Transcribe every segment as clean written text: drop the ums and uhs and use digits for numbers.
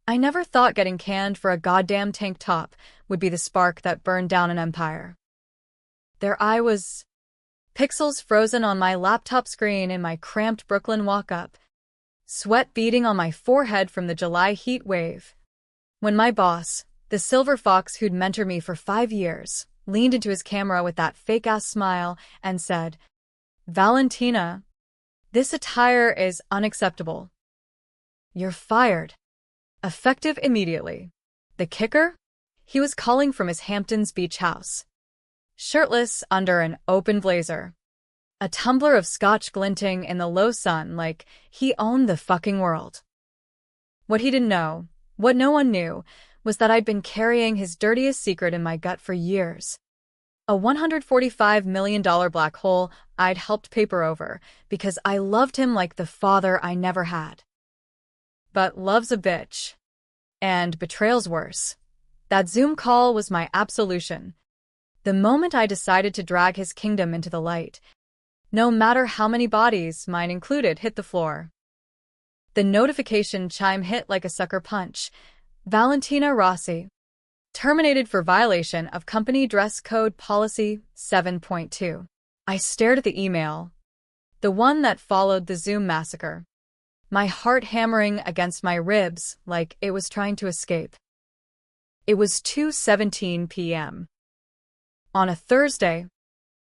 I never thought getting canned for a goddamn tank top would be the spark that burned down an empire. There I was, pixels frozen on my laptop screen in my cramped Brooklyn walk-up, sweat beading on my forehead from the July heat wave. When my boss, the silver fox who'd mentored me for 5 years, leaned into his camera with that fake-ass smile and said, "Valentina, this attire is unacceptable. You're fired. Effective immediately." The kicker? He was calling from his Hamptons beach house, shirtless under an open blazer, a tumbler of scotch glinting in the low sun like he owned the fucking world. What he didn't know, what no one knew, was that I'd been carrying his dirtiest secret in my gut for years. A $145 million black hole I'd helped paper over because I loved him like the father I never had. But love's a bitch. And betrayal's worse. That Zoom call was my absolution. The moment I decided to drag his kingdom into the light, no matter how many bodies, mine included, hit the floor. The notification chime hit like a sucker punch. Valentina Rossi, terminated for violation of Company Dress Code Policy 7.2. I stared at the email, the one that followed the Zoom massacre, my heart hammering against my ribs like it was trying to escape. It was 2:17 p.m. on a Thursday,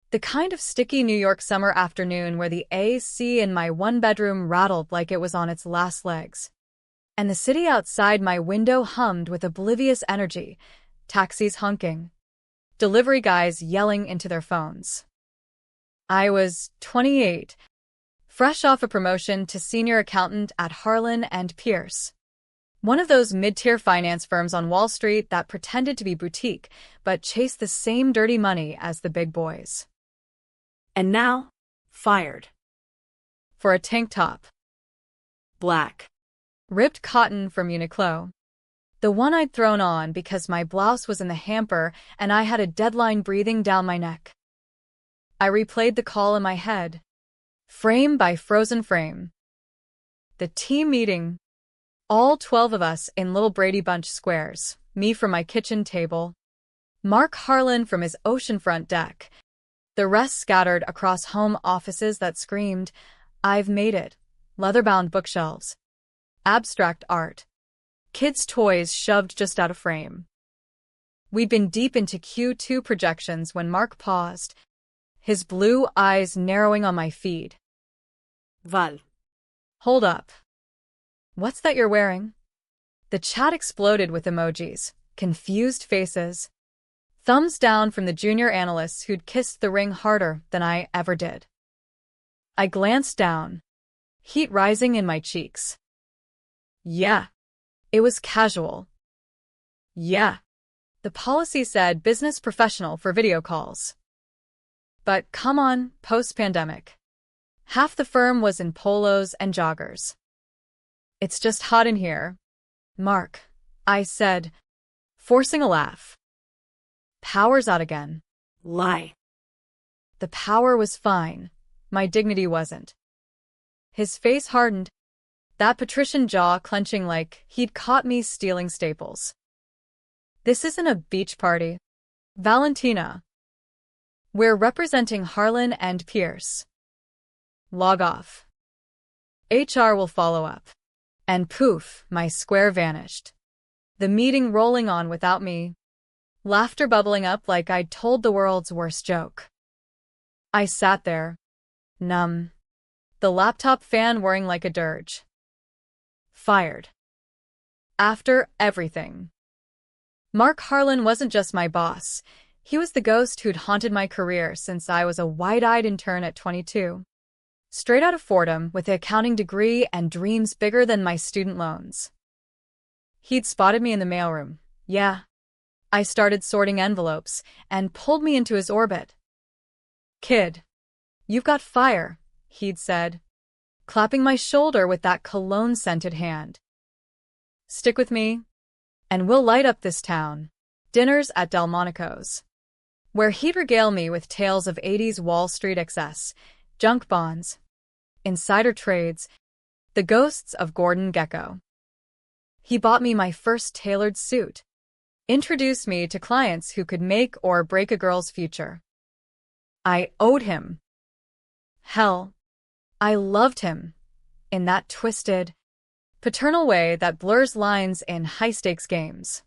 the kind of sticky New York summer afternoon where the AC in my one-bedroom rattled like it was on its last legs, and the city outside my window hummed with oblivious energy, taxis honking, delivery guys yelling into their phones. I was 28, fresh off a promotion to senior accountant at Harlan and Pierce, one of those mid-tier finance firms on Wall Street that pretended to be boutique but chased the same dirty money as the big boys. And now, fired. For a tank top. Black. Ripped cotton from Uniqlo. The one I'd thrown on because my blouse was in the hamper and I had a deadline breathing down my neck. I replayed the call in my head, frame by frozen frame. The team meeting. All 12 of us in little Brady Bunch squares, me from my kitchen table, Mark Harlan from his oceanfront deck, the rest scattered across home offices that screamed, "I've made it," leather-bound bookshelves, abstract art, kids' toys shoved just out of frame. We'd been deep into Q2 projections when Mark paused, his blue eyes narrowing on my feed. Val. Hold up. What's that you're wearing? The chat exploded with emojis, confused faces, thumbs down from the junior analysts who'd kissed the ring harder than I ever did. I glanced down, heat rising in my cheeks. Yeah, it was casual. Yeah, the policy said business professional for video calls. But come on, post-pandemic. Half the firm was in polos and joggers. "It's just hot in here, Mark," I said, forcing a laugh. "Power's out again." Lie. The power was fine. My dignity wasn't. His face hardened, that patrician jaw clenching like he'd caught me stealing staples. "This isn't a beach party, Valentina. We're representing Harlan and Pierce. Log off. HR will follow up." And poof, my square vanished. The meeting rolling on without me. Laughter bubbling up like I'd told the world's worst joke. I sat there, numb, the laptop fan whirring like a dirge. Fired. After everything. Mark Harlan wasn't just my boss. He was the ghost who'd haunted my career since I was a wide-eyed intern at 22. Straight out of Fordham with an accounting degree and dreams bigger than my student loans. He'd spotted me in the mailroom. Yeah. I started sorting envelopes and pulled me into his orbit. "Kid, you've got fire," he'd said, clapping my shoulder with that cologne-scented hand. "Stick with me, and we'll light up this town." Dinners at Delmonico's, where he'd regale me with tales of 80s Wall Street excess, junk bonds, insider trades, the ghosts of Gordon Gekko. He bought me my first tailored suit, introduced me to clients who could make or break a girl's future. I owed him. Hell, I loved him, in that twisted, paternal way that blurs lines in high-stakes games.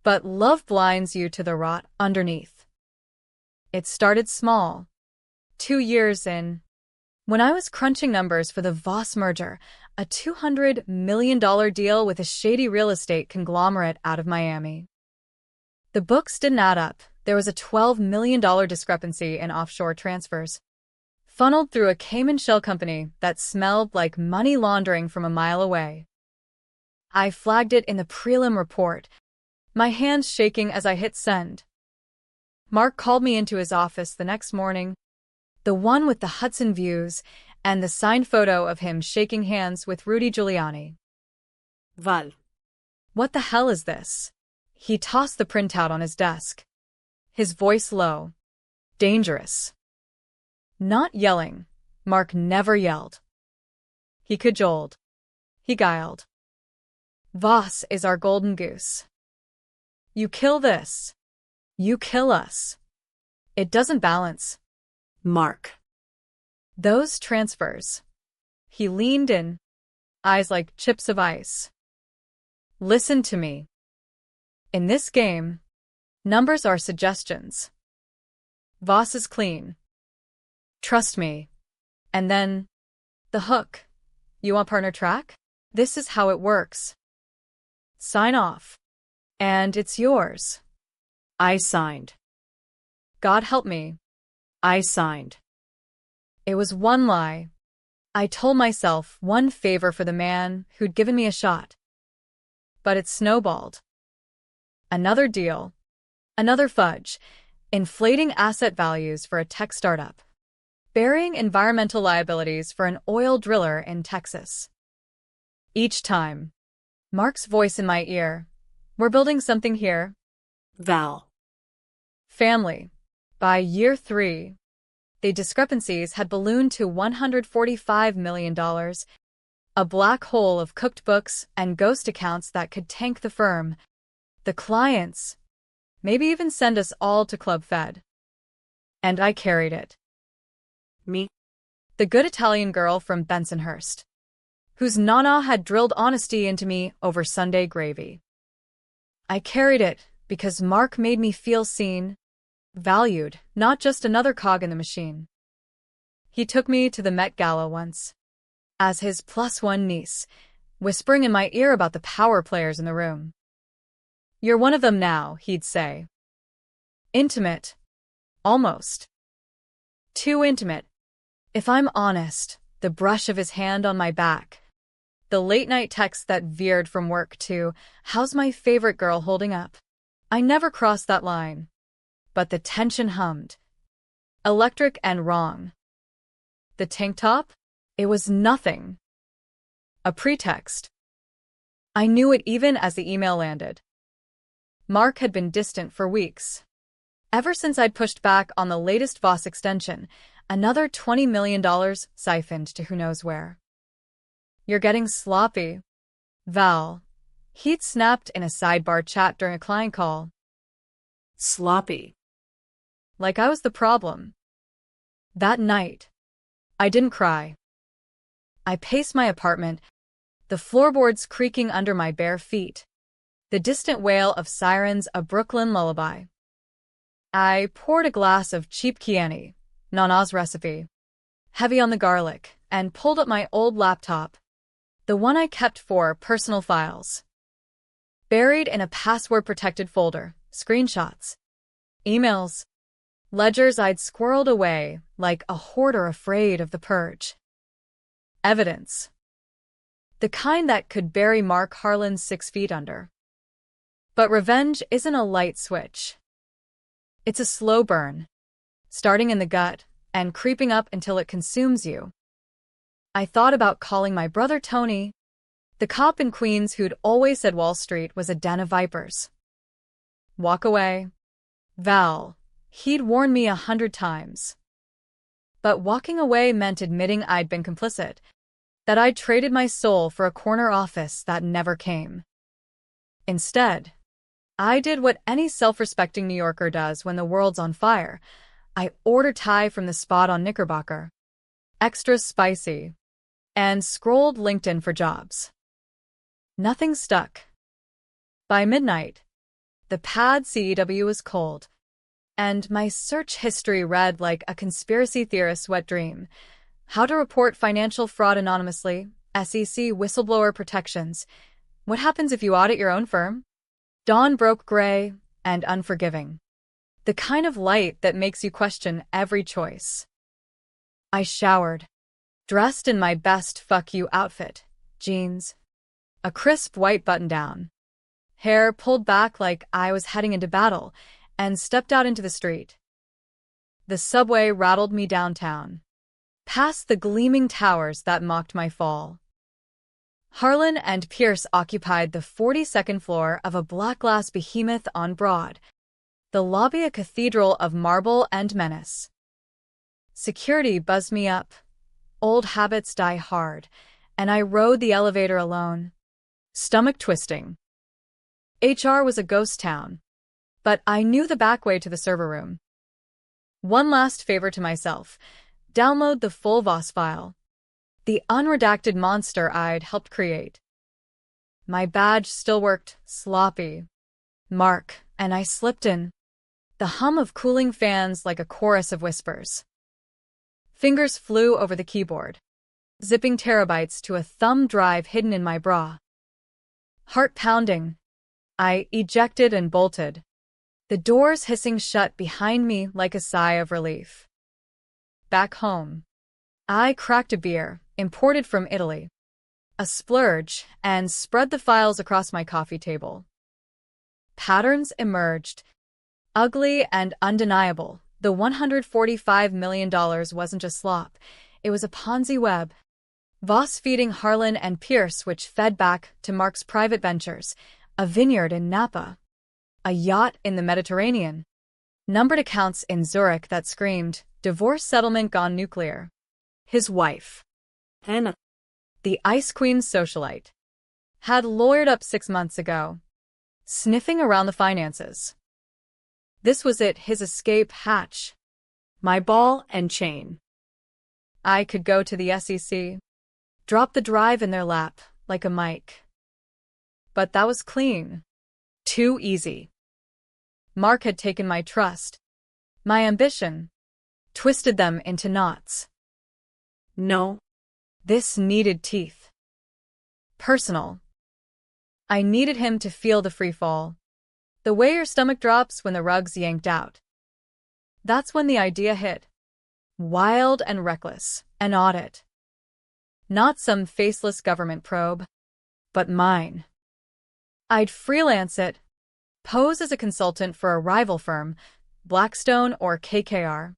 But love blinds you to the rot underneath. It started small, 2 years in, when I was crunching numbers for the Voss merger, a $200 million deal with a shady real estate conglomerate out of Miami. The books didn't add up. There was a $12 million discrepancy in offshore transfers, funneled through a Cayman shell company that smelled like money laundering from a mile away. I flagged it in the prelim report, my hands shaking as I hit send. Mark called me into his office the next morning, the one with the Hudson views and the signed photo of him shaking hands with Rudy Giuliani. Val. What the hell is this? He tossed the printout on his desk, his voice low. Dangerous. Not yelling. Mark never yelled. He cajoled. He guiled. Voss is our golden goose. You kill this. You kill us. It doesn't balance. Mark. Those transfers. He leaned in, eyes like chips of ice. Listen to me. In this game, numbers are suggestions. Voss is clean. Trust me. And then, the hook. You want partner track? This is how it works. Sign off. And it's yours. I signed. God help me. I signed. It was one lie. I told myself one favor for the man who'd given me a shot. But it snowballed. Another deal. Another fudge. Inflating asset values for a tech startup. Burying environmental liabilities for an oil driller in Texas. Each time, Mark's voice in my ear. We're building something here. Val. Family. By year 3, the discrepancies had ballooned to $145 million, a black hole of cooked books and ghost accounts that could tank the firm, the clients, maybe even send us all to Club Fed. And I carried it. Me? The good Italian girl from Bensonhurst, whose nana had drilled honesty into me over Sunday gravy. I carried it because Mark made me feel seen, valued, not just another cog in the machine. He took me to the Met Gala once, as his +1 niece, whispering in my ear about the power players in the room. You're one of them now, he'd say. Intimate. Almost. Too intimate. If I'm honest, the brush of his hand on my back, the late-night text that veered from work to, how's my favorite girl holding up? I never crossed that line. But the tension hummed. Electric and wrong. The tank top? It was nothing. A pretext. I knew it even as the email landed. Mark had been distant for weeks. Ever since I'd pushed back on the latest Voss extension, another $20 million siphoned to who knows where. You're getting sloppy, Val. He'd snapped in a sidebar chat during a client call. Sloppy. Like I was the problem. That night, I didn't cry. I paced my apartment, the floorboards creaking under my bare feet, the distant wail of sirens a Brooklyn lullaby. I poured a glass of cheap Chianti, Nana's recipe, heavy on the garlic, and pulled up my old laptop, the one I kept for personal files. Buried in a password-protected folder, screenshots, emails, ledgers I'd squirreled away like a hoarder afraid of the purge. Evidence. The kind that could bury Mark Harlan 6 feet under. But revenge isn't a light switch. It's a slow burn, starting in the gut and creeping up until it consumes you. I thought about calling my brother Tony, the cop in Queens who'd always said Wall Street was a den of vipers. Walk away. Val. He'd warned me 100 times. But walking away meant admitting I'd been complicit, that I'd traded my soul for a corner office that never came. Instead, I did what any self-respecting New Yorker does when the world's on fire. I ordered Thai from the spot on Knickerbocker, extra spicy, and scrolled LinkedIn for jobs. Nothing stuck. By midnight, the pad CEW was cold, and my search history read like a conspiracy theorist's wet dream. How to report financial fraud anonymously, SEC whistleblower protections. What happens if you audit your own firm? Dawn broke gray and unforgiving. The kind of light that makes you question every choice. I showered, dressed in my best fuck you outfit, jeans, a crisp white button-down, hair pulled back like I was heading into battle, and stepped out into the street. The subway rattled me downtown, past the gleaming towers that mocked my fall. Harlan and Pierce occupied the 42nd floor of a black-glass behemoth on Broad, the lobby a cathedral of marble and menace. Security buzzed me up. Old habits die hard, and I rode the elevator alone, stomach twisting. HR was a ghost town, but I knew the back way to the server room. One last favor to myself: download the full VOS file, the unredacted monster I'd helped create. My badge still worked, sloppy. Mark, and I slipped in. The hum of cooling fans like a chorus of whispers. Fingers flew over the keyboard, zipping terabytes to a thumb drive hidden in my bra. Heart pounding, I ejected and bolted, the doors hissing shut behind me like a sigh of relief. Back home, I cracked a beer, imported from Italy, a splurge, and spread the files across my coffee table. Patterns emerged, ugly and undeniable. The $145 million wasn't just slop, it was a Ponzi web. Voss feeding Harlan and Pierce, which fed back to Mark's private ventures, a vineyard in Napa, a yacht in the Mediterranean, numbered accounts in Zurich that screamed, divorce settlement gone nuclear. His wife, Hannah, the Ice Queen socialite, had lawyered up 6 months ago, sniffing around the finances. This was it, his escape hatch. My ball and chain. I could go to the SEC, drop the drive in their lap like a mic. But that was clean. Too easy. Mark had taken my trust, my ambition, twisted them into knots. No. This needed teeth. Personal. I needed him to feel the free fall. The way your stomach drops when the rug's yanked out. That's when the idea hit. Wild and reckless, an audit. Not some faceless government probe, but mine. I'd freelance it, pose as a consultant for a rival firm, Blackstone or KKR.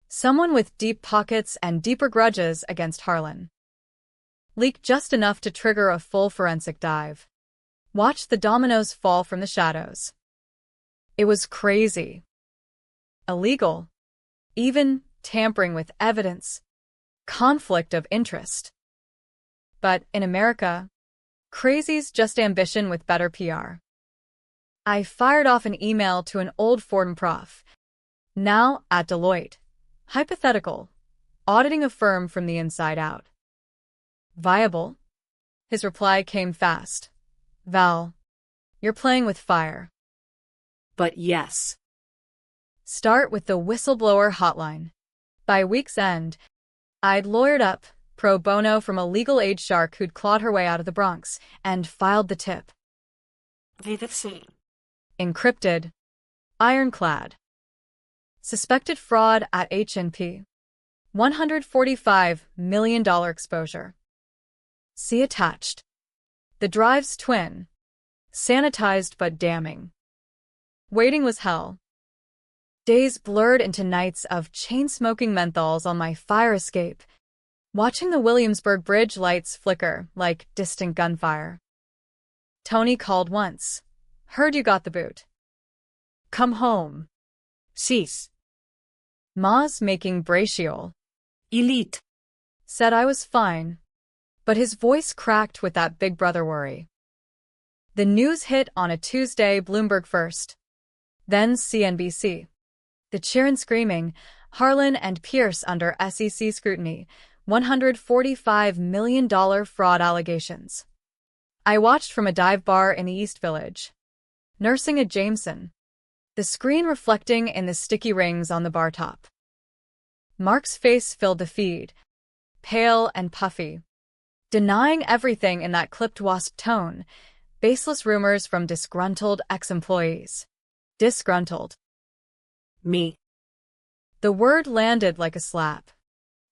Someone with deep pockets and deeper grudges against Harlan. Leak just enough to trigger a full forensic dive. Watch the dominoes fall from the shadows. It was crazy. Illegal. Even tampering with evidence. Conflict of interest. But in America, crazy's just ambition with better PR. I fired off an email to an old Fordham prof, now at Deloitte. Hypothetical. Auditing a firm from the inside out. Viable? His reply came fast. Val, you're playing with fire. But yes. Start with the whistleblower hotline. By week's end, I'd lawyered up, pro bono from a legal aid shark who'd clawed her way out of the Bronx, and filed the tip. Encrypted. Ironclad. Suspected fraud at H&P. $145 million exposure. See attached. The drive's twin. Sanitized but damning. Waiting was hell. Days blurred into nights of chain-smoking menthols on my fire escape, watching the Williamsburg Bridge lights flicker like distant gunfire. Tony called once. Heard you got the boot. Come home. Cease. Ma's making braciole. Elite. Said I was fine. but his voice cracked with that big brother worry. The news hit on a Tuesday, Bloomberg first, then CNBC. The cheer and screaming, Harlan and Pierce under SEC scrutiny, $145 million fraud allegations. I watched from a dive bar in the East Village, nursing a Jameson, the screen reflecting in the sticky rings on the bar top. Mark's face filled the feed, pale and puffy, denying everything in that clipped wasp tone, baseless rumors from disgruntled ex-employees. Disgruntled. Me. The word landed like a slap,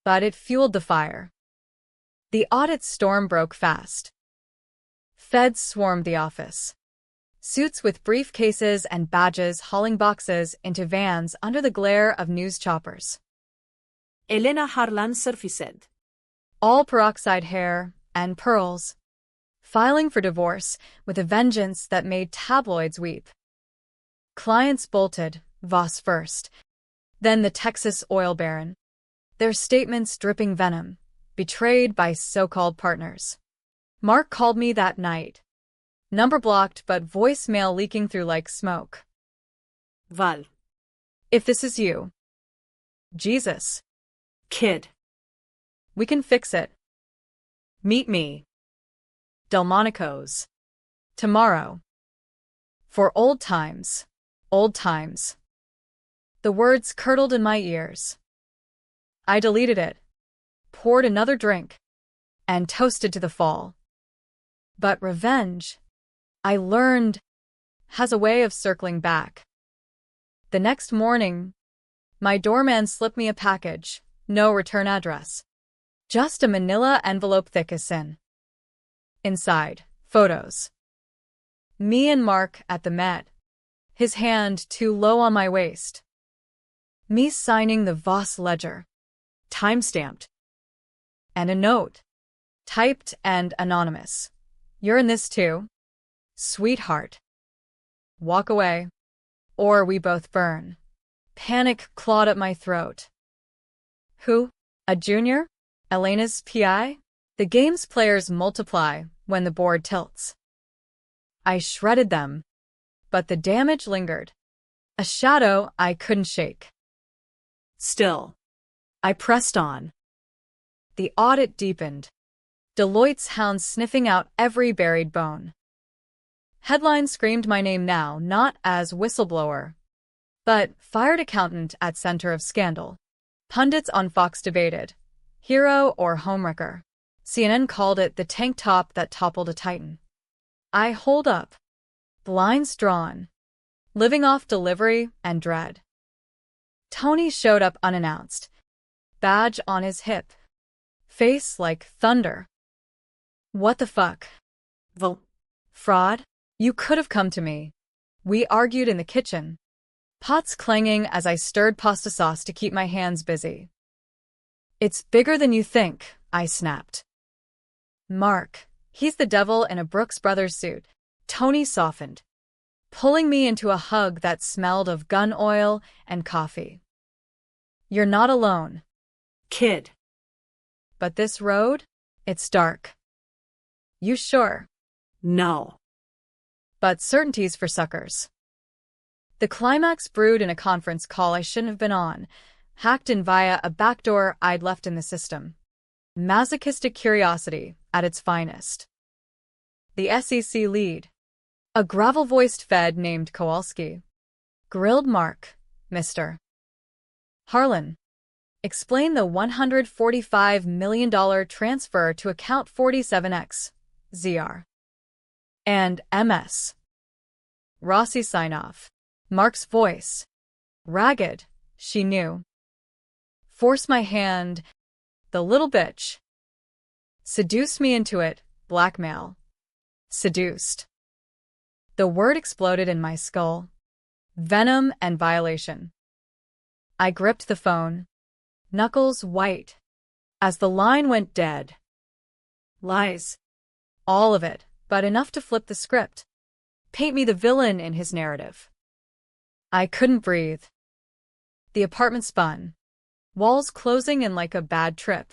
but it fueled the fire. The audit storm broke fast. Feds swarmed the office. Suits with briefcases and badges hauling boxes into vans under the glare of news choppers. Elena Harlan surfaced. All peroxide hair and pearls, filing for divorce with a vengeance that made tabloids weep. Clients bolted, Voss first, then the Texas oil baron, their statements dripping venom, betrayed by so-called partners. Mark called me that night. Number blocked but voicemail leaking through like smoke. Val. If this is you. Jesus. Kid. We can fix it. Meet me. Delmonico's. Tomorrow. For old times. Old times. The words curdled in my ears. I deleted it, poured another drink, and toasted to the fall. But revenge, I learned, has a way of circling back. The next morning, my doorman slipped me a package, no return address. Just a manila envelope thick as sin. Inside, photos. Me and Mark at the Met, his hand too low on my waist. Me signing the Voss ledger, time-stamped. And a note, typed and anonymous. You're in this too, sweetheart. Walk away, or we both burn. Panic clawed at my throat. Who? A junior? Elena's PI? The game's players multiply when the board tilts. I shredded them, but the damage lingered. A shadow I couldn't shake. Still. I pressed on. The audit deepened. Deloitte's hounds sniffing out every buried bone. Headlines screamed my name now, not as whistleblower, but fired accountant at center of scandal. Pundits on Fox debated, hero or homewrecker. CNN called it the tank top that toppled a titan. I holed up, blinds drawn, living off delivery and dread. Tony showed up unannounced, badge on his hip, face like thunder. What the fuck? Fraud? You could have come to me. We argued in the kitchen, pots clanging as I stirred pasta sauce to keep my hands busy. It's bigger than you think, I snapped. Mark, he's the devil in a Brooks Brothers suit. Tony softened, pulling me into a hug that smelled of gun oil and coffee. You're not alone, kid. But this road? It's dark. You sure? No. But certainty's for suckers. The climax brewed in a conference call I shouldn't have been on, hacked in via a backdoor I'd left in the system. Masochistic curiosity at its finest. The SEC lead, a gravel-voiced Fed named Kowalski, grilled Mark, Mr. Harlan. Explain the $145 million transfer to account 47X, ZR. And MS. Rossi sign-off. Mark's voice. Ragged, she knew. Force my hand. The little bitch. Seduced me into it, blackmail. Seduced. The word exploded in my skull. Venom and violation. I gripped the phone, knuckles white, as the line went dead. Lies. All of it, but enough to flip the script. Paint me the villain in his narrative. I couldn't breathe. The apartment spun, walls closing in like a bad trip.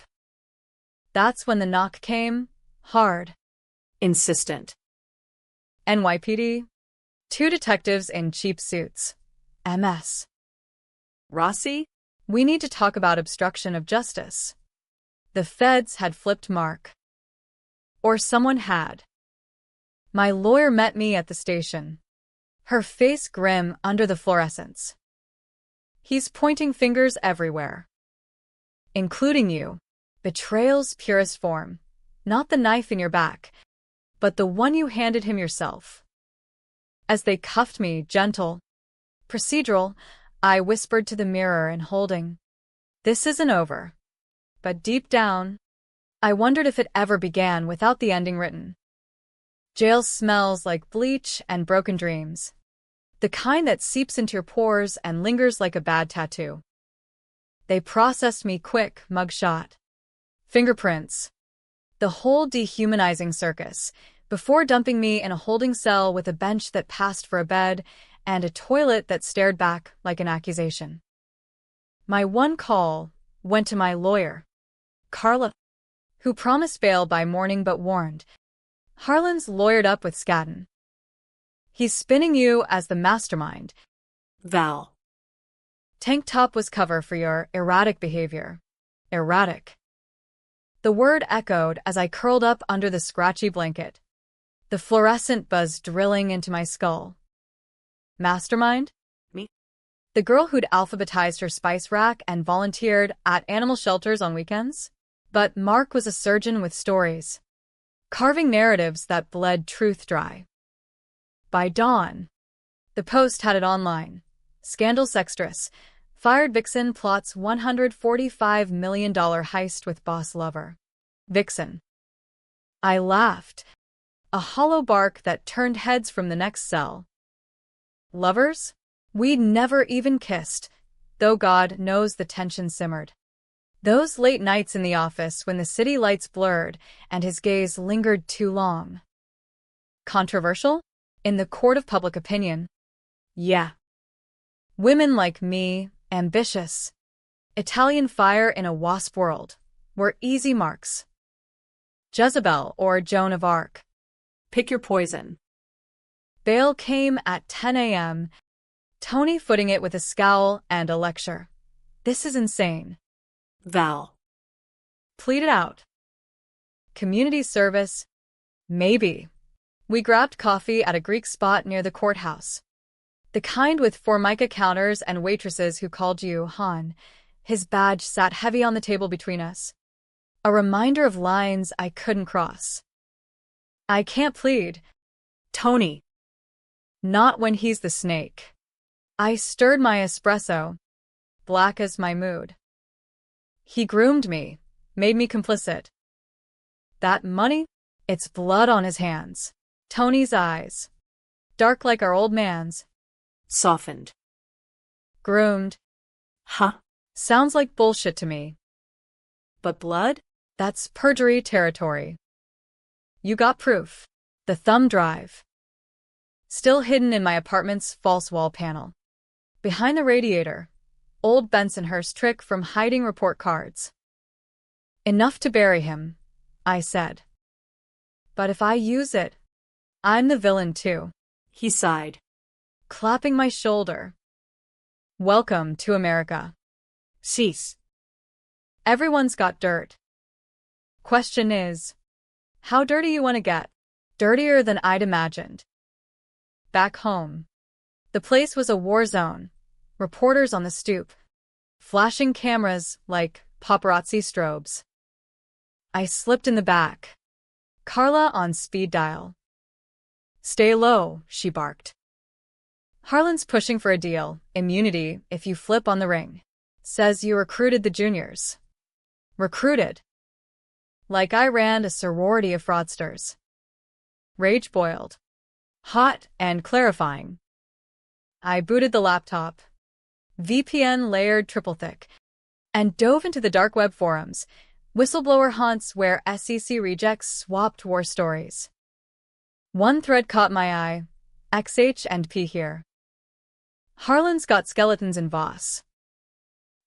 That's when the knock came, Hard. Insistent. NYPD. 2 detectives in cheap suits. MS. Rossi? We need to talk about obstruction of justice. The feds had flipped Mark. Or someone had. My lawyer met me at the station. Her face grim under the fluorescence. He's pointing fingers everywhere. Including you. Betrayal's purest form. Not the knife in your back, but the one you handed him yourself. As they cuffed me, gentle, procedural, I whispered to the mirror and holding. This isn't over. But deep down, I wondered if it ever began without the ending written. Jail smells like bleach and broken dreams. The kind that seeps into your pores and lingers like a bad tattoo. They processed me quick, mugshot. Fingerprints. The whole dehumanizing circus, before dumping me in a holding cell with a bench that passed for a bed and a toilet that stared back like an accusation. My one call went to my lawyer, Carla, who promised bail by morning but warned. Harlan's lawyered up with Scadden. He's spinning you as the mastermind. Val. Tank top was cover for your erratic behavior. Erratic. The word echoed as I curled up under the scratchy blanket. The fluorescent buzz drilling into my skull. Mastermind? Me. The girl who'd alphabetized her spice rack and volunteered at animal shelters on weekends? But Mark was a surgeon with stories. Carving narratives that bled truth dry. By dawn, the Post had it online. Scandal sextress. Fired vixen plots $145 million heist with boss lover. Vixen. I laughed. A hollow bark that turned heads from the next cell. Lovers? We'd never even kissed, though God knows the tension simmered. Those late nights in the office when the city lights blurred and his gaze lingered too long. Controversial? In the court of public opinion. Yeah. Women like me, ambitious, Italian fire in a wasp world, were easy marks. Jezebel or Joan of Arc. Pick your poison. Bail came at 10 a.m., Tony footing it with a scowl and a lecture. This is insane. Val. Plead it out. Community service? Maybe. We grabbed coffee at a Greek spot near the courthouse. The kind with Formica counters and waitresses who called you Han. His badge sat heavy on the table between us. A reminder of lines I couldn't cross. I can't plead. Tony. Not when he's the snake. I stirred my espresso, black as my mood. He groomed me, made me complicit. That money? It's blood on his hands. Tony's eyes. Dark like our old man's. Softened. Groomed. Huh? Sounds like bullshit to me. But blood? That's perjury territory. You got proof. The thumb drive. Still hidden in my apartment's false wall panel. Behind the radiator. Old Bensonhurst trick from hiding report cards. Enough to bury him, I said. But if I use it, I'm the villain too. He sighed. Clapping my shoulder. Welcome to America. Cease. Everyone's got dirt. Question is, how dirty you want to get? Dirtier than I'd imagined. Back home. The place was a war zone. Reporters on the stoop. Flashing cameras like paparazzi strobes. I slipped in the back. Carla on speed dial. Stay low, she barked. Harlan's pushing for a deal, immunity if you flip on the ring. Says you recruited the juniors. Recruited. Like I ran a sorority of fraudsters. Rage boiled. Hot and clarifying. I booted the laptop. VPN layered triple thick. And dove into the dark web forums. Whistleblower haunts where SEC rejects swapped war stories. One thread caught my eye. XH and P here. Harlan's got skeletons in Voss.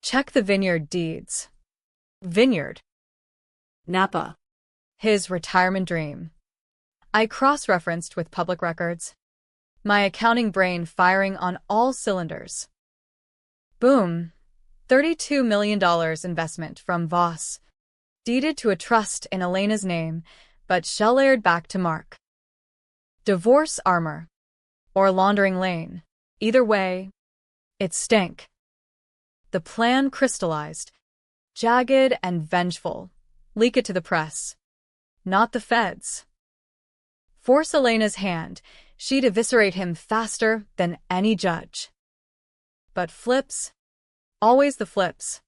Check the vineyard deeds. Vineyard. Napa. His retirement dream. I cross-referenced with public records, my accounting brain firing on all cylinders. Boom. $32 million investment from Voss. Deeded to a trust in Elena's name, but shell-aired back to Mark. Divorce armor. Or laundering lane. Either way, it stank. The plan crystallized. Jagged and vengeful. Leak it to the press. Not the feds. Force Elena's hand. She'd eviscerate him faster than any judge. But flips. Always the flips.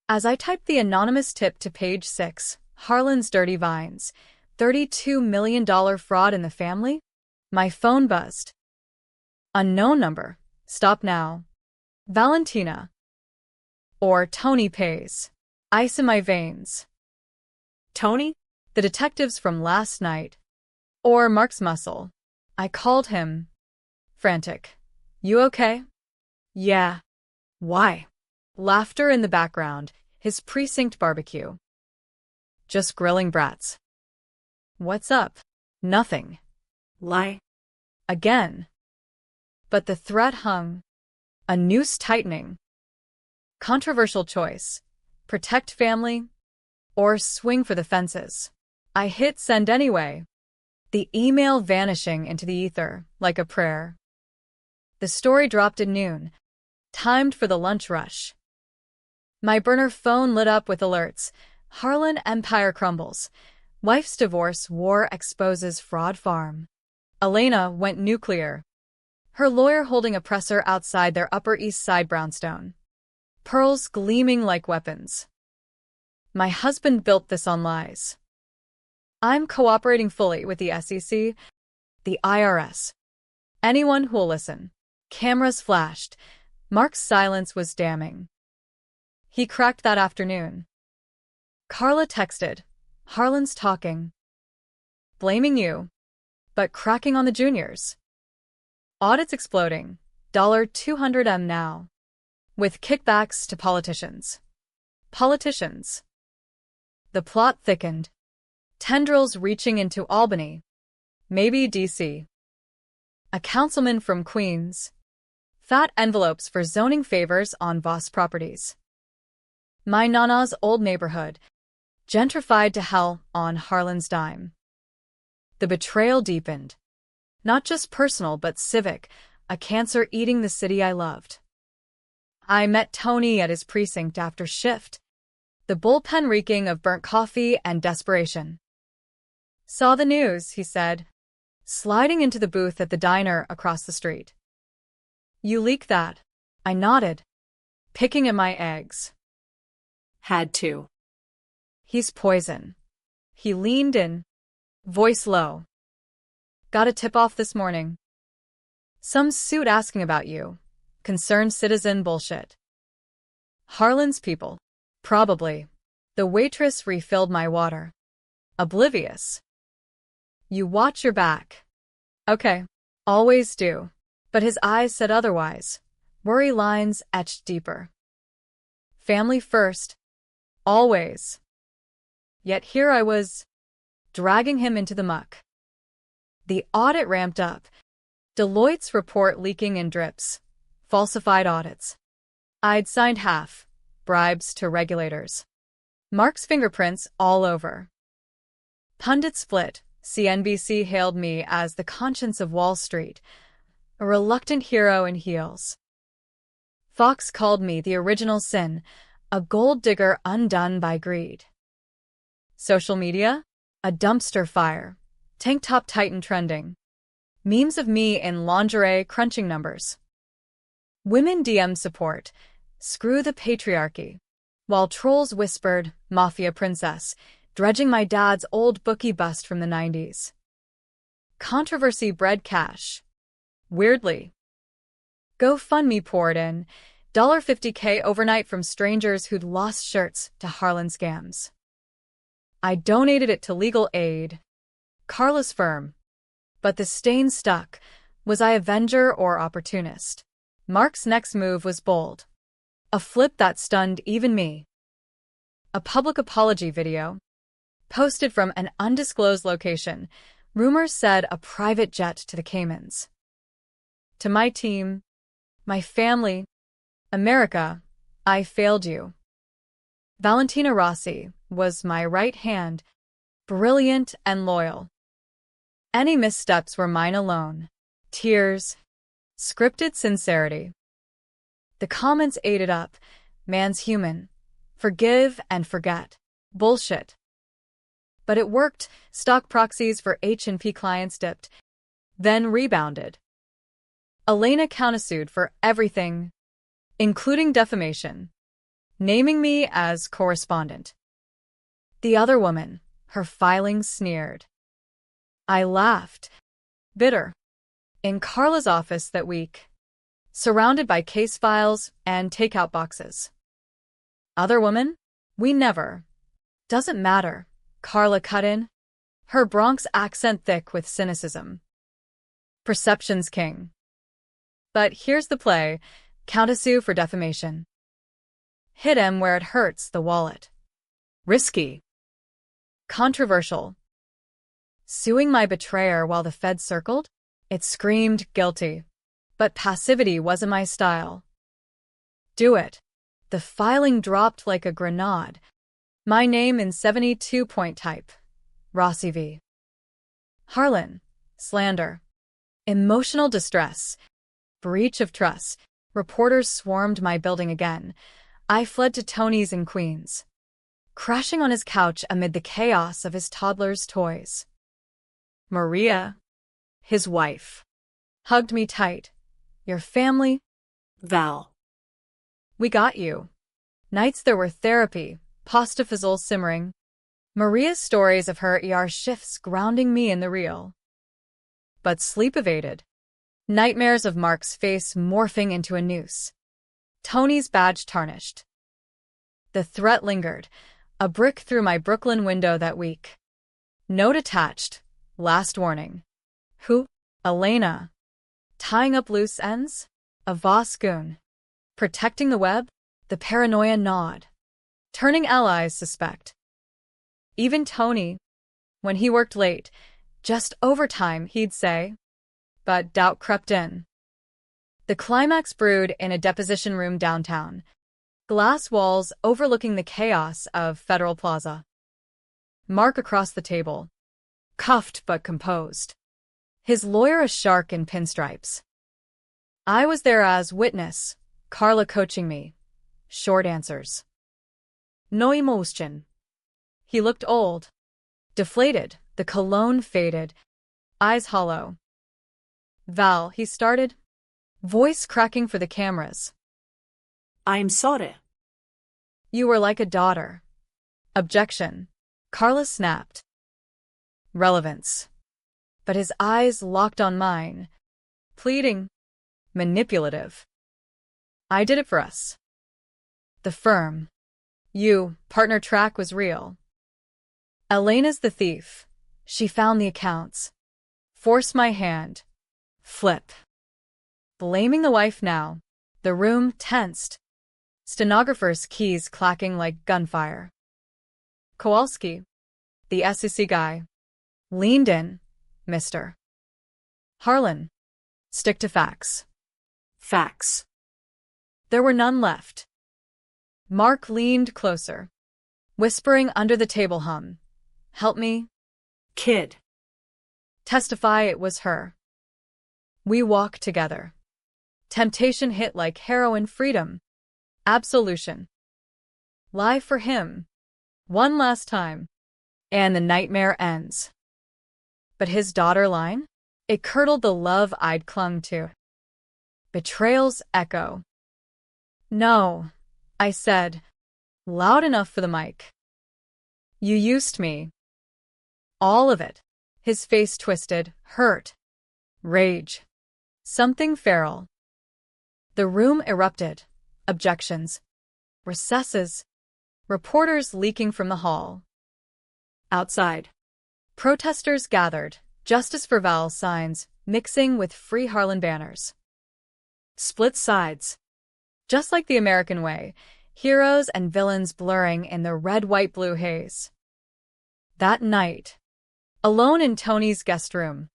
As I typed the anonymous tip to page 6, Harlan's dirty vines, $32 million fraud in the family, my phone buzzed. Unknown number. Stop now. Valentina. Or Tony pays. Ice in my veins. Tony? The detectives from last night. Or Mark's muscle. I called him. Frantic. You okay? Yeah. Why? Laughter in the background, his precinct barbecue. Just grilling brats. What's up? Nothing. Lie. Again. But the threat hung. A noose tightening. Controversial choice. Protect family or swing for the fences. I hit send anyway. The email vanishing into the ether like a prayer. The story dropped at noon, timed for the lunch rush. My burner phone lit up with alerts. Harlan empire crumbles. Wife's divorce war exposes fraud farm. Elena went nuclear. Her lawyer holding a presser outside their Upper East Side brownstone. Pearls gleaming like weapons. My husband built this on lies. I'm cooperating fully with the SEC, the IRS. Anyone who'll listen. Cameras flashed. Mark's silence was damning. He cracked that afternoon. Carla texted. Harlan's talking. Blaming you, but cracking on the juniors. Audits exploding. $200M now. With kickbacks to politicians. Politicians. The plot thickened. Tendrils reaching into Albany. Maybe D.C. A councilman from Queens. Fat envelopes for zoning favors on Voss properties. My Nana's old neighborhood. Gentrified to hell on Harlan's dime. The betrayal deepened. Not just personal but civic, a cancer eating the city I loved. I met Tony at his precinct after shift. The bullpen reeking of burnt coffee and desperation. Saw the news, he said, sliding into the booth at the diner across the street. You leaked that. I nodded, picking at my eggs. Had to. He's poison. He leaned in, voice low. Got a tip-off this morning. Some suit asking about you. Concerned citizen bullshit. Harlan's people. Probably. The waitress refilled my water. Oblivious. You watch your back. Okay. Always do. But his eyes said otherwise. Worry lines etched deeper. Family first. Always. Yet here I was, dragging him into the muck. The audit ramped up. Deloitte's report leaking in drips. Falsified audits. I'd signed half. Bribes to regulators. Mark's fingerprints all over. Pundit split. CNBC hailed me as the conscience of Wall Street, a reluctant hero in heels. Fox called me the original sin, a gold digger undone by greed. Social media? A dumpster fire. Tank top titan trending. Memes of me in lingerie crunching numbers. Women DM support. Screw the patriarchy. While trolls whispered, Mafia Princess, dredging my dad's old bookie bust from the 90s. Controversy bred cash. Weirdly. GoFundMe poured in. $50K overnight from strangers who'd lost shirts to Harlan scams. I donated it to legal aid. Carla's firm. But the stain stuck. Was I avenger or opportunist? Mark's next move was bold. A flip that stunned even me. A public apology video. Posted from an undisclosed location. Rumors said a private jet to the Caymans. To my team, my family, America, I failed you. Valentina Rossi was my right hand, brilliant and loyal. Any missteps were mine alone. Tears, scripted sincerity. The comments ate it up. Man's human. Forgive and forget. Bullshit. But it worked. Stock proxies for H&P clients dipped, then rebounded. Elena countersued for everything, including defamation, naming me as correspondent. The other woman, her filings sneered. I laughed, bitter. In Carla's office that week, surrounded by case files and takeout boxes. Other woman? We never. Doesn't matter. Carla cut in, her Bronx accent thick with cynicism. Perception's king. But here's the play. Countersue for defamation. Hit him where it hurts the wallet. Risky. Controversial. Suing my betrayer while the feds circled? It screamed guilty. But passivity wasn't my style. Do it. The filing dropped like a grenade. My name in 72-point type. Rossi v. Harlan. Slander. Emotional distress. Breach of trust. Reporters swarmed my building again. I fled to Tony's in Queens, crashing on his couch amid the chaos of his toddler's toys. Maria, his wife, hugged me tight. Your family? Val. We got you. Nights there were therapy, pasta fizzle simmering. Maria's stories of her ER shifts grounding me in the real. But sleep evaded. Nightmares of Mark's face morphing into a noose. Tony's badge tarnished. The threat lingered, a brick through my Brooklyn window that week. Note attached. Last warning. Who? Elena. Tying up loose ends? A Voscoon. Protecting the web? The paranoia gnawed. Turning allies suspect. Even Tony, when he worked late, just overtime, he'd say. But doubt crept in. The climax brewed in a deposition room downtown. Glass walls overlooking the chaos of Federal Plaza. Mark across the table. Cuffed but composed. His lawyer a shark in pinstripes. I was there as witness, Carla coaching me. Short answers. No emotion. He looked old. Deflated, the cologne faded. Eyes hollow. Val, he started. Voice cracking for the cameras. I'm sorry. You were like a daughter. Objection. Carla snapped. Relevance. But his eyes locked on mine. Pleading. Manipulative. I did it for us. The firm. You, partner track was real. Elena's the thief. She found the accounts. Forced my hand. Flip. Blaming the wife now. The room tensed. Stenographer's keys clacking like gunfire. Kowalski, the SEC guy, leaned in. Mr. Harlan, stick to facts. Facts. There were none left. Mark leaned closer, whispering under the table hum. Help me. Kid. Testify it was her. We walked together. Temptation hit like heroin. Freedom. Absolution. Lie for him. One last time. And the nightmare ends. But his daughter line? It curdled the love I'd clung to. Betrayal's echo. No, I said, loud enough for the mic. You used me. All of it. His face twisted, hurt. Rage. Something feral. The room erupted. Objections. Recesses. Reporters leaking from the hall. Outside. Protesters gathered, Justice for Val signs mixing with Free Harlan banners. Split sides. Just like the American way, heroes and villains blurring in the red-white-blue haze. That night, alone in Tony's guest room,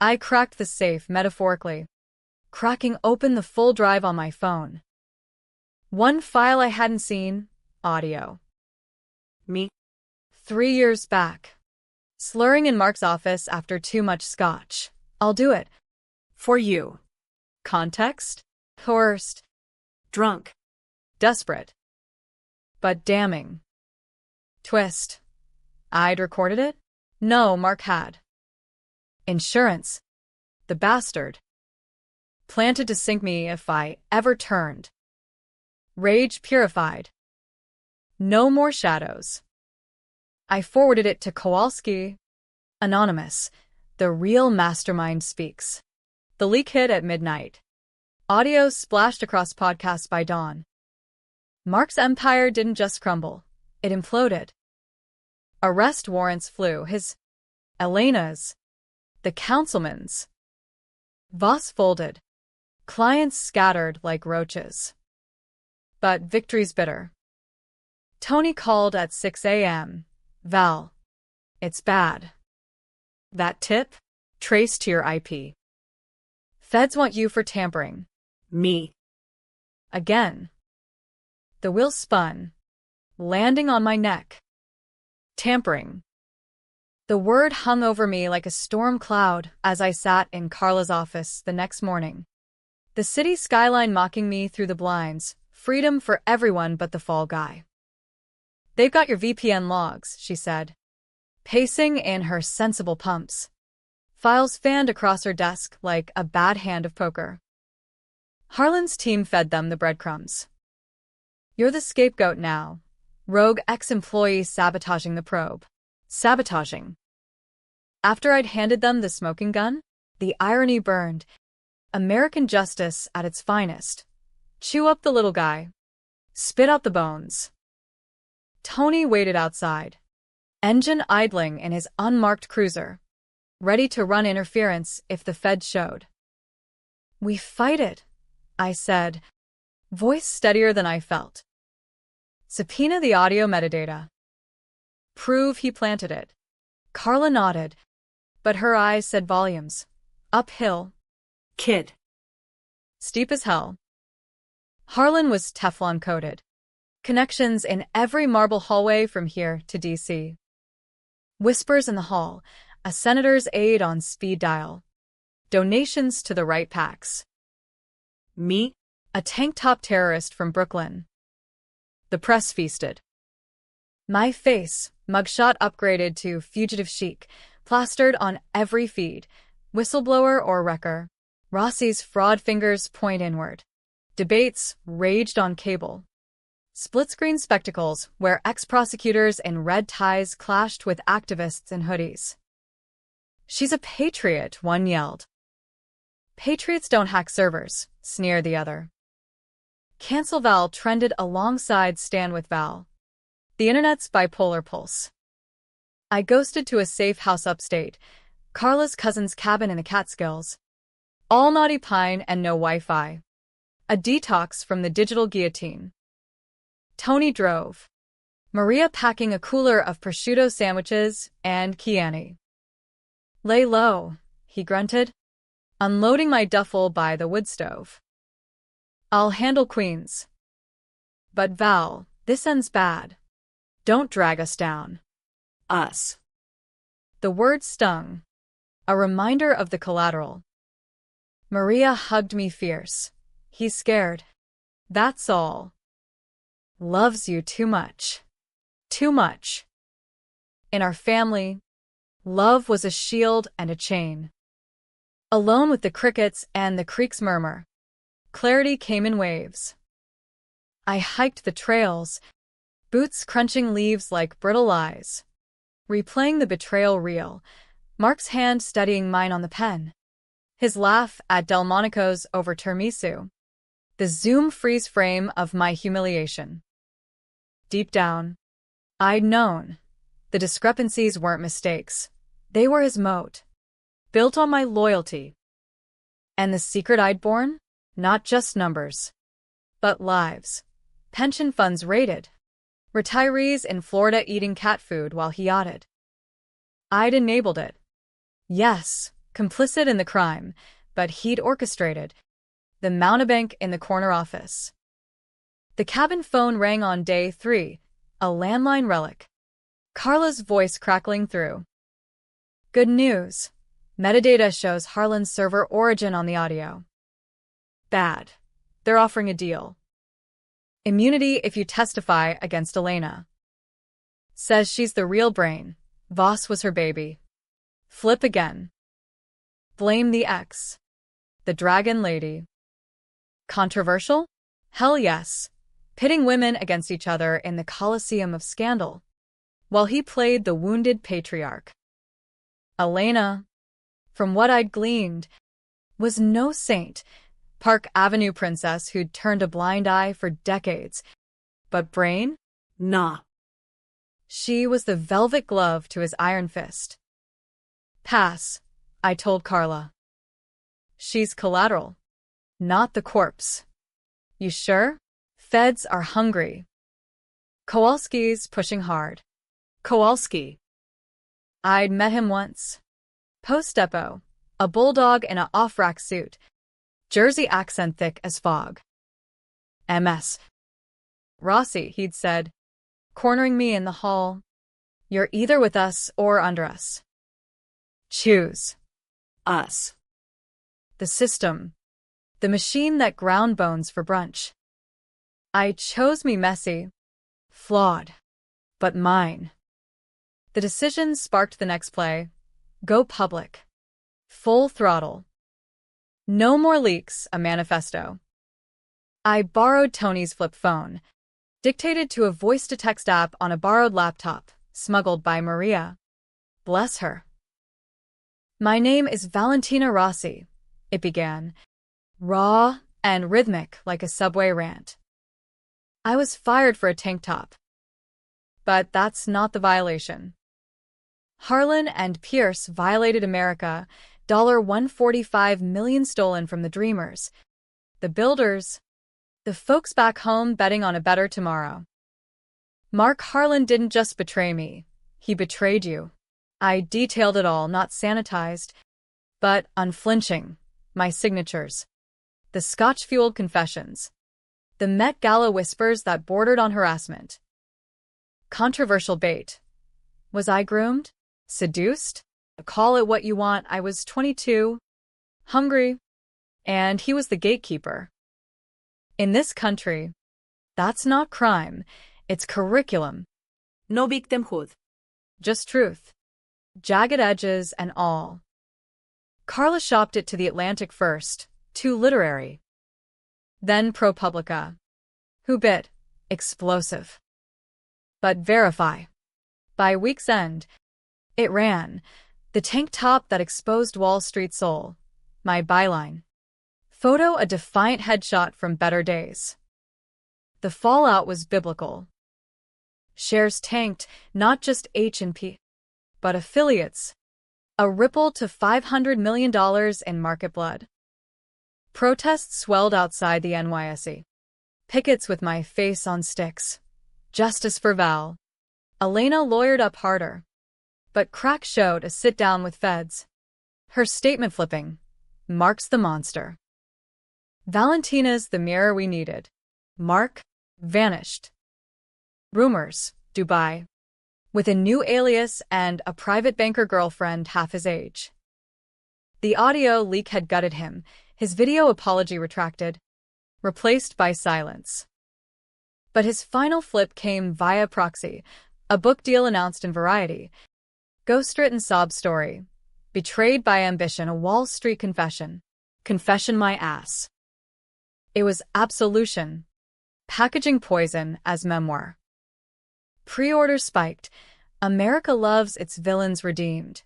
I cracked the safe metaphorically, cracking open the full drive on my phone. One file I hadn't seen, audio. Me. 3 years back. Slurring in Mark's office after too much scotch. I'll do it. For you. Context? Coerced. Drunk. Desperate. But damning. Twist. I'd recorded it? No, Mark had. Insurance. The bastard. Planted to sink me if I ever turned. Rage purified. No more shadows. I forwarded it to Kowalski. Anonymous. The real mastermind speaks. The leak hit at midnight. Audio splashed across podcasts by dawn. Mark's empire didn't just crumble. It imploded. Arrest warrants flew. His, Elena's, the councilman's. Voss folded. Clients scattered like roaches. But victory's bitter. Tony called at 6 a.m. Val. It's bad. That tip? Traced to your IP. Feds want you for tampering. Me. Again. The wheel spun, landing on my neck. Tampering. The word hung over me like a storm cloud as I sat in Carla's office the next morning. The city skyline mocking me through the blinds, freedom for everyone but the fall guy. They've got your VPN logs, she said, pacing in her sensible pumps. Files fanned across her desk like a bad hand of poker. Harlan's team fed them the breadcrumbs. You're the scapegoat now. Rogue ex-employee sabotaging the probe. Sabotaging. After I'd handed them the smoking gun, the irony burned. American justice at its finest. Chew up the little guy. Spit out the bones. Tony waited outside, engine idling in his unmarked cruiser, ready to run interference if the feds showed. We fight it, I said, voice steadier than I felt. Subpoena the audio metadata. Prove he planted it. Carla nodded, but her eyes said volumes. Uphill. Kid. Steep as hell. Harlan was Teflon-coated. Connections in every marble hallway from here to D.C. Whispers in the hall, a senator's aide on speed dial. Donations to the right PACs. Me? A tank-top terrorist from Brooklyn. The press feasted. My face, mugshot upgraded to fugitive chic, plastered on every feed, whistleblower or wrecker. Rossi's fraud fingers point inward. Debates raged on cable. Split-screen spectacles where ex-prosecutors in red ties clashed with activists in hoodies. She's a patriot, one yelled. Patriots don't hack servers, sneered the other. Cancel Val trended alongside Stand with Val. The internet's bipolar pulse. I ghosted to a safe house upstate, Carla's cousin's cabin in the Catskills. All knotty pine and no Wi-Fi. A detox from the digital guillotine. Tony drove. Maria packing a cooler of prosciutto sandwiches and Chianti. Lay low, he grunted, unloading my duffel by the wood stove. I'll handle Queens. But Val, this ends bad. Don't drag us down. Us. The word stung. A reminder of the collateral. Maria hugged me fierce. He's scared. That's all. Loves you too much. Too much. In our family, love was a shield and a chain. Alone with the crickets and the creek's murmur, clarity came in waves. I hiked the trails, boots crunching leaves like brittle eyes, replaying the betrayal reel, Mark's hand steadying mine on the pen, his laugh at Delmonico's over tiramisu, the zoom freeze frame of my humiliation. Deep down, I'd known. The discrepancies weren't mistakes. They were his moat, built on my loyalty. And the secret I'd borne? Not just numbers, but lives. Pension funds raided. Retirees in Florida eating cat food while he yachted. I'd enabled it. Yes, complicit in the crime, but he'd orchestrated the mountebank in the corner office. The cabin phone rang on day 3, a landline relic. Carla's voice crackling through. Good news. Metadata shows Harlan's server origin on the audio. Bad. They're offering a deal. Immunity if you testify against Elena. Says she's the real brain. Voss was her baby. Flip again. Blame the ex. The dragon lady. Controversial? Hell yes. Pitting women against each other in the Colosseum of scandal, while he played the wounded patriarch. Elena, from what I'd gleaned, was no saint, Park Avenue princess who'd turned a blind eye for decades. But brain? Nah. She was the velvet glove to his iron fist. Pass, I told Carla. She's collateral, not the corpse. You sure? Feds are hungry. Kowalski's pushing hard. Kowalski. I'd met him once. Post-depo, a bulldog in a off-rack suit. Jersey accent thick as fog. MS. Rossi, he'd said, cornering me in the hall. You're either with us or under us. Choose. Us. The system. The machine that ground bones for brunch. I chose me messy. Flawed. But mine. The decision sparked the next play. Go public. Full throttle. No more leaks, a manifesto. I borrowed Tony's flip phone, dictated to a voice-to-text app on a borrowed laptop, smuggled by Maria. Bless her. My name is Valentina Rossi, it began, raw and rhythmic like a subway rant. I was fired for a tank top. But that's not the violation. Harlan and Pierce violated America, $145 million stolen from the dreamers, the builders, the folks back home betting on a better tomorrow. Mark Harlan didn't just betray me, he betrayed you. I detailed it all, not sanitized, but unflinching, my signatures. The Scotch-fueled confessions. The Met Gala whispers that bordered on harassment. Controversial bait. Was I groomed? Seduced? Call it what you want. I was 22, hungry, and he was the gatekeeper. In this country, that's not crime, it's curriculum. No victimhood. Just truth. Jagged edges and all. Carla shopped it to the Atlantic first, too literary. Then ProPublica. Who bit? Explosive. But verify. By week's end, it ran. The tank top that exposed Wall Street soul. My byline. Photo a defiant headshot from better days. The fallout was biblical. Shares tanked, not just H&P, but affiliates. A ripple to $500 million in market blood. Protests swelled outside the NYSE. Pickets with my face on sticks. Justice for Val. Elena lawyered up harder. But crack showed a sit-down with feds. Her statement flipping. Mark's the monster. Valentina's the mirror we needed. Mark vanished. Rumors, Dubai. With a new alias and a private banker girlfriend half his age. The audio leak had gutted him, his video apology retracted, replaced by silence. But his final flip came via proxy, a book deal announced in Variety. Ghostwritten sob story. Betrayed by ambition, a Wall Street confession. Confession my ass. It was absolution. Packaging poison as memoir. Pre-order spiked. America loves its villains redeemed.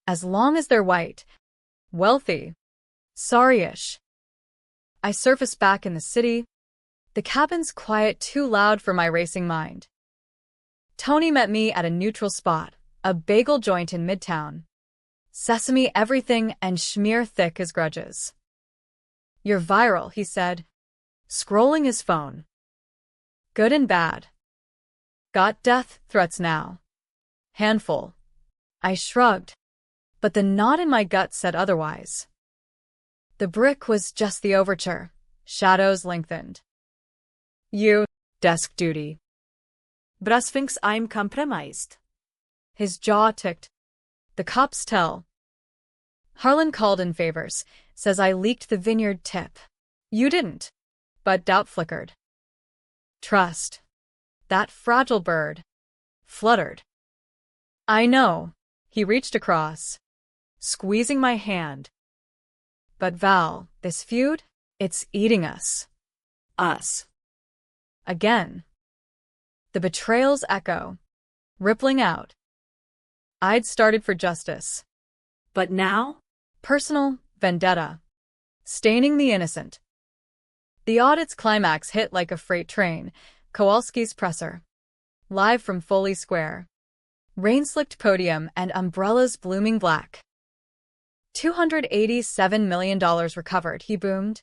As long as they're white. Wealthy. Sorry-ish. I surfaced back in the city. The cabin's quiet, too loud for my racing mind. Tony met me at a neutral spot, a bagel joint in Midtown. Sesame everything and schmear thick as grudges. You're viral, he said, scrolling his phone. Good and bad. Got death threats now. Handful. I shrugged, but the knot in my gut said otherwise. The brick was just the overture. Shadows lengthened. You, desk duty. Brass thinks I'm compromised. His jaw ticked. The cops tell. Harlan called in favors, says I leaked the vineyard tip. You didn't. But doubt flickered. Trust. That fragile bird. Fluttered. I know. He reached across, squeezing my hand. But Val, this feud, it's eating us. Us. Again. The betrayal's echo, rippling out. I'd started for justice. But now? Personal vendetta. Staining the innocent. The audit's climax hit like a freight train, Kowalski's presser. Live from Foley Square. Rain-slicked podium and umbrellas blooming black. $287 million recovered, he boomed.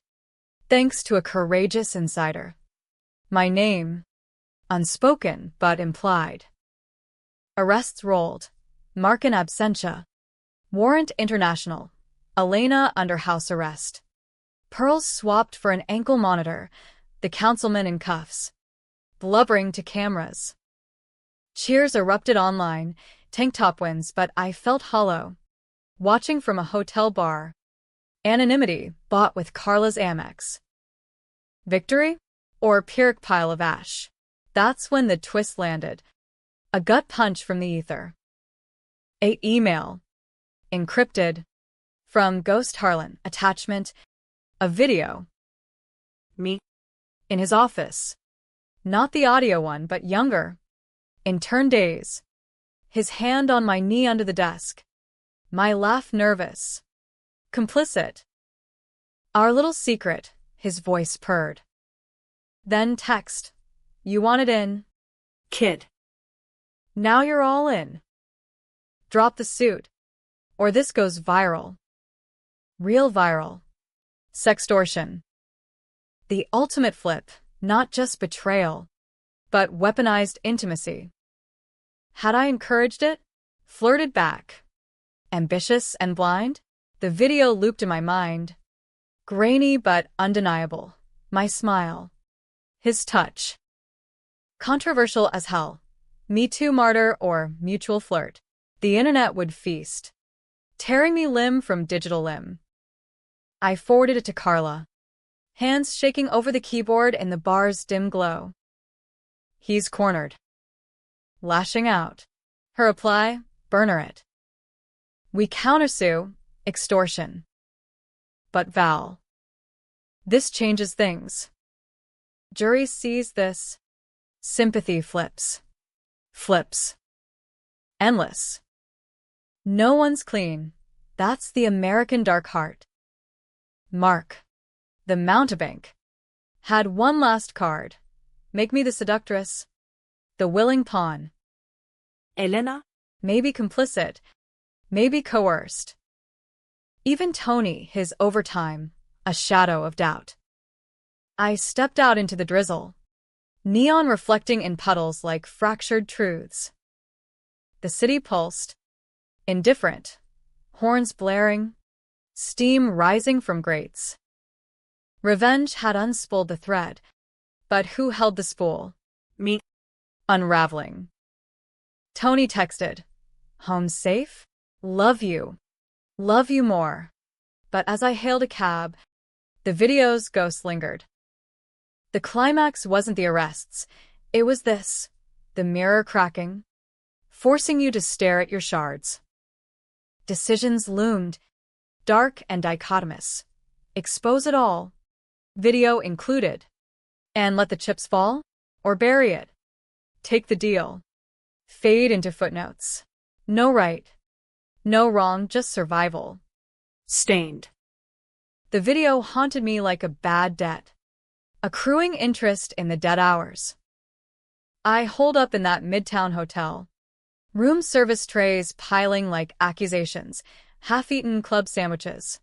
Thanks to a courageous insider. My name. Unspoken but implied. Arrests rolled. Mark in absentia. Warrant international. Elena under house arrest. Pearls swapped for an ankle monitor. The councilman in cuffs. Blubbering to cameras. Cheers erupted online. Tank top wins, but I felt hollow. Watching from a hotel bar. Anonymity bought with Carla's Amex. Victory? Or Pyrrhic pile of ash? That's when the twist landed. A gut punch from the ether. A email. Encrypted. From Ghost Harlan. Attachment. A video. Me. In his office. Not the audio one, but younger. Intern days. His hand on my knee under the desk. My laugh nervous. Complicit. Our little secret, his voice purred. Then text. You want it in? Kid. Now you're all in. Drop the suit. Or this goes viral. Real viral. Sextortion. The ultimate flip, not just betrayal, but weaponized intimacy. Had I encouraged it? Flirted back. Ambitious and blind? The video looped in my mind. Grainy but undeniable. My smile. His touch. Controversial as hell. Me Too martyr or mutual flirt. The internet would feast. Tearing me limb from digital limb. I forwarded it to Carla. Hands shaking over the keyboard in the bar's dim glow. He's cornered. Lashing out. Her reply, burner it. We countersue, extortion. But Val. This changes things. Jury sees this. Sympathy flips. Flips. Endless. No one's clean. That's the American dark heart. Mark. The mountebank. Had one last card. Make me the seductress. The willing pawn. Elena? Maybe complicit. Maybe coerced. Even Tony, his overtime, a shadow of doubt. I stepped out into the drizzle. Neon reflecting in puddles like fractured truths. The city pulsed. Indifferent. Horns blaring. Steam rising from grates. Revenge had unspooled the thread. But who held the spool? Me. Unraveling. Tony texted. Home safe? Love you. Love you more. But as I hailed a cab, the video's ghost lingered. The climax wasn't the arrests. It was this. The mirror cracking. Forcing you to stare at your shards. Decisions loomed. Dark and dichotomous. Expose it all. Video included. And let the chips fall? Or bury it? Take the deal. Fade into footnotes. No right. No wrong, just survival. Stained. The video haunted me like a bad debt. Accruing interest in the dead hours. I holed up in that midtown hotel. Room service trays piling like accusations, half-eaten club sandwiches.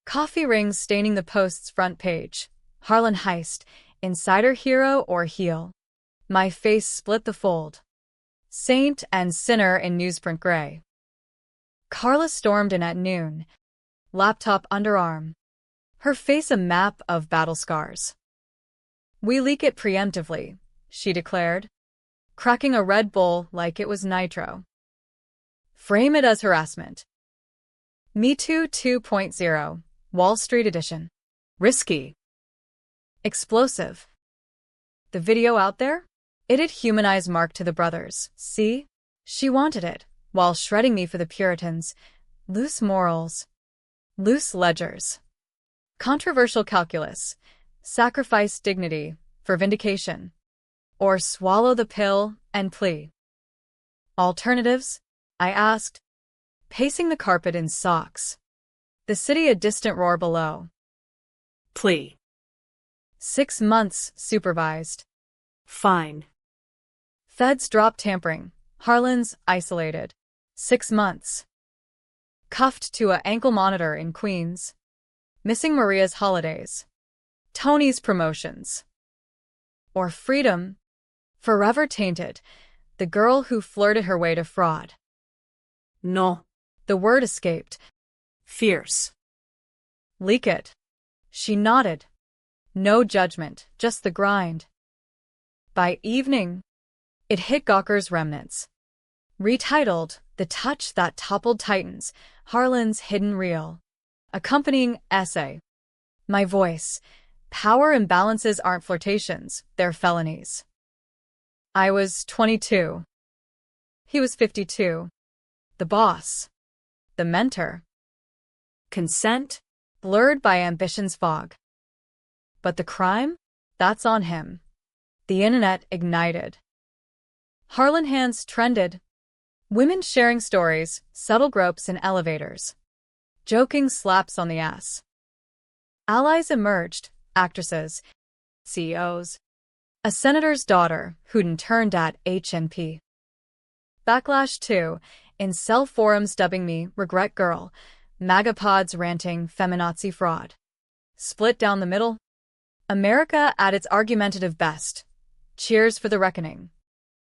Coffee rings staining the Post's front page. Harlan heist, insider hero or heel. My face split the fold. Saint and sinner in newsprint gray. Carla stormed in at noon, laptop underarm, her face a map of battle scars. "We leak it preemptively," she declared, cracking a Red Bull like it was nitro. "Frame it as harassment." Me Too 2.0, Wall Street Edition. Risky. Explosive. The video out there? It'd humanize Mark to the brothers. See? She wanted it, while shredding me for the Puritans. Loose morals. Loose ledgers. Controversial calculus. Sacrifice dignity for vindication. Or swallow the pill and plea. Alternatives? I asked, pacing the carpet in socks. The city a distant roar below. Plea. 6 months, supervised. Fine. Feds drop tampering. Harlan's isolated. 6 months. Cuffed to a ankle monitor in Queens. Missing Maria's holidays. Tony's promotions. Or freedom. Forever tainted. The girl who flirted her way to fraud. No. The word escaped. Fierce. Leak it. She nodded. No judgment, just the grind. By evening, it hit Gawker's remnants. Retitled, The Touch That Toppled Titans, Harlan's Hidden Reel. Accompanying essay. My voice. Power imbalances aren't flirtations, they're felonies. I was 22. He was 52. The boss. The mentor. Consent? Blurred by ambition's fog. But the crime? That's on him. The internet ignited. Harlan hands trended. Women sharing stories, subtle gropes in elevators. Joking slaps on the ass. Allies emerged, actresses, CEOs. A senator's daughter who'd turned at HNP. Backlash too, incel forums dubbing me regret girl, MAGA pods ranting feminazi fraud. Split down the middle. America at its argumentative best. Cheers for the reckoning.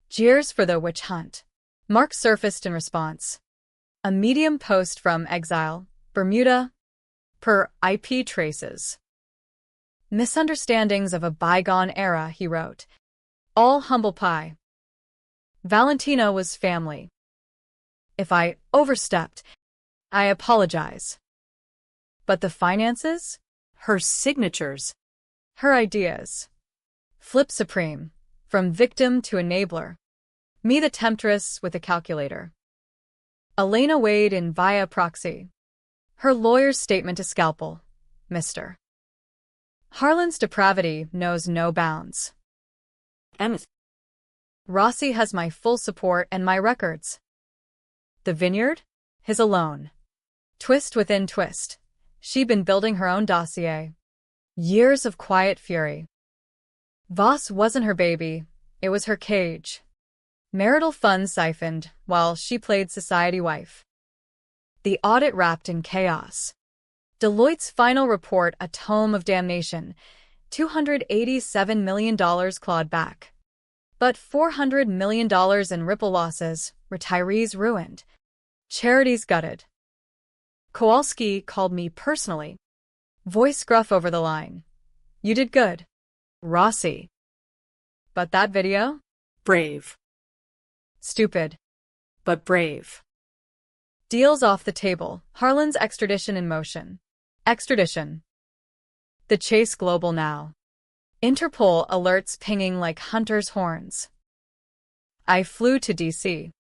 Jeers for the witch hunt. Mark surfaced in response. A Medium post from exile, Bermuda, per IP traces. Misunderstandings of a bygone era, he wrote. All humble pie. Valentina was family. If I overstepped, I apologize. But the finances? Her signatures. Her ideas. Flip supreme. From victim to enabler. Me the temptress with a calculator. Elena Wade in via proxy. Her lawyer's statement to scalpel. Mr. Harlan's depravity knows no bounds. Rossi has my full support and my records. The vineyard? His alone. Twist within twist. She'd been building her own dossier. Years of quiet fury. Voss wasn't her baby, it was her cage. Marital funds siphoned while she played society wife. The audit wrapped in chaos. Deloitte's final report a tome of damnation. $287 million clawed back. But $400 million in ripple losses, retirees ruined. Charities gutted. Kowalski called me personally. Voice gruff over the line. You did good, Rossi. But that video? Brave. Stupid. But brave. Deals off the table. Harlan's extradition in motion. Extradition. The chase global now. Interpol alerts pinging like hunters' horns. I flew to D.C.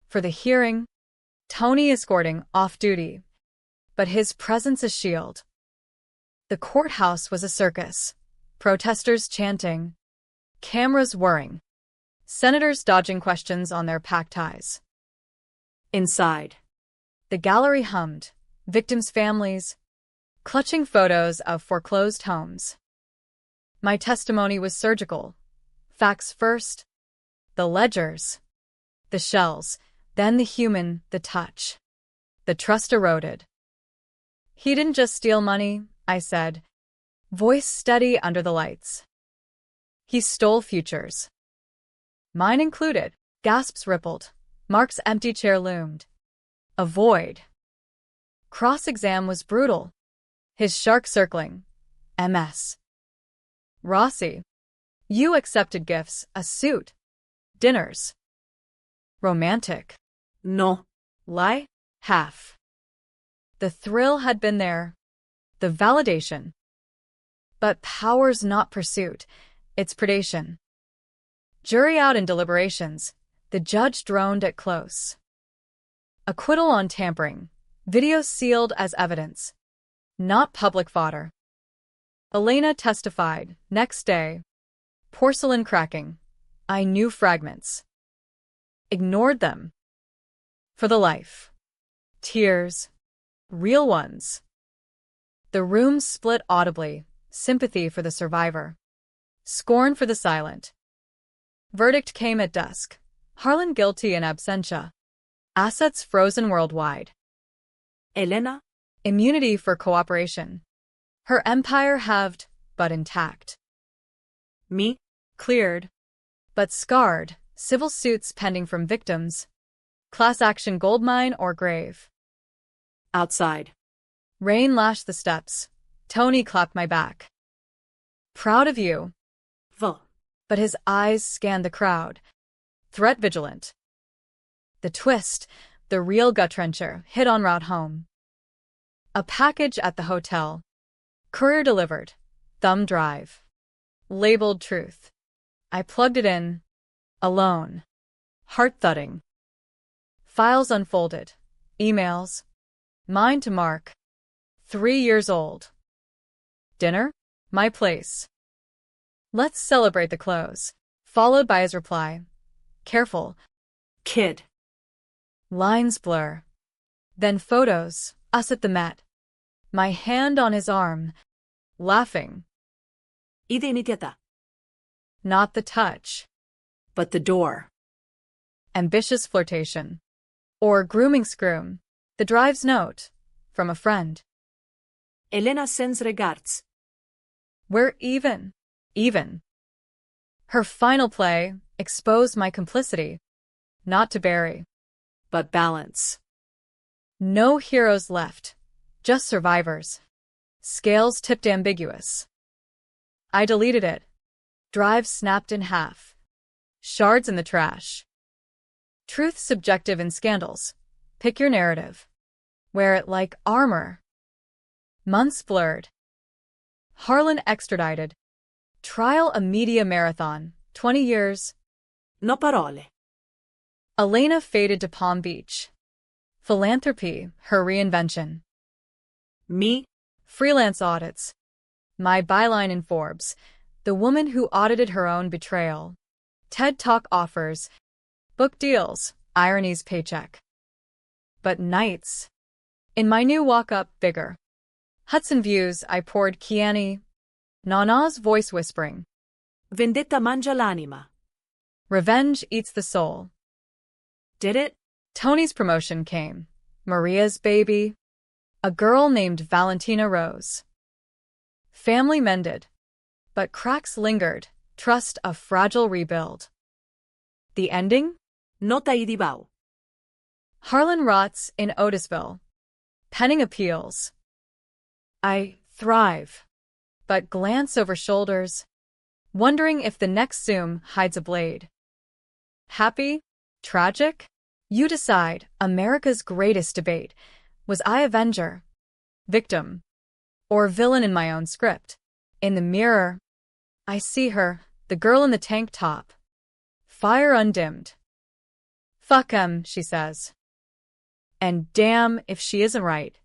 for the hearing. Tony escorting off-duty, but his presence a shield. The courthouse was a circus. Protesters chanting. Cameras whirring. Senators dodging questions on their packed ties. Inside. The gallery hummed. Victims' families. Clutching photos of foreclosed homes. My testimony was surgical. Facts first. The ledgers. The shells. Then the human, the touch. The trust eroded. He didn't just steal money, I said. Voice steady under the lights. He stole futures. Mine included. Gasps rippled. Mark's empty chair loomed. Avoid. Cross-exam was brutal. His shark circling. MS. Rossi. You accepted gifts, a suit. Dinners. Romantic. No. Lie? Half. The thrill had been there. The validation. But power's not pursuit, it's predation. Jury out in deliberations. The judge droned at close. Acquittal on tampering. Video sealed as evidence. Not public fodder. Elena testified. Next day. Porcelain cracking. I knew fragments. Ignored them. For the life. Tears. Real ones. The room split audibly. Sympathy for the survivor. Scorn for the silent. Verdict came at dusk. Harlan guilty in absentia. Assets frozen worldwide. Elena? Immunity for cooperation. Her empire halved, but intact. Me? Cleared, but scarred. Civil suits pending from victims. Class action goldmine or grave. Outside. Rain lashed the steps. Tony clapped my back. Proud of you. But his eyes scanned the crowd. Threat vigilant. The twist, the real gut-wrencher, hit en route home. A package at the hotel. Courier delivered. Thumb drive. Labeled truth. I plugged it in. Alone. Heart thudding. Files unfolded. Emails. Mine to Mark. 3 years old. Dinner? My place. Let's celebrate the close. Followed by his reply. Careful. Kid. Lines blur. Then photos, us at the Met. My hand on his arm. Laughing. Identiteta. Not the touch. But the door. Ambitious flirtation. Or grooming scroom. The drive's note. From a friend. Elena sends regards. We're even. Even. Her final play exposed my complicity. Not to bury. But balance. No heroes left. Just survivors. Scales tipped ambiguous. I deleted it. Drive snapped in half. Shards in the trash. Truth subjective in scandals. Pick your narrative. Wear it like armor. Months blurred. Harlan extradited. Trial a media marathon. 20 years. No parole. Elena faded to Palm Beach. Philanthropy, her reinvention. Me? Freelance audits. My byline in Forbes. The woman who audited her own betrayal. TED Talk offers. Book deals. Irony's paycheck. But nights. In my new walk-up, bigger. Hudson Views, I poured Kiani. Nana's voice whispering. Vendetta mangia l'anima. Revenge eats the soul. Did it? Tony's promotion came. Maria's baby. A girl named Valentina Rose. Family mended. But cracks lingered. Trust a fragile rebuild. The ending? Nota idibao. Harlan rots in Otisville. Penning appeals. I thrive. But glance over shoulders. Wondering if the next Zoom hides a blade. Happy? Tragic? You decide. America's greatest debate. Was I avenger? Victim? Or villain in my own script? In the mirror, I see her, the girl in the tank top. Fire undimmed. Fuck 'em, she says. And damn if she isn't right.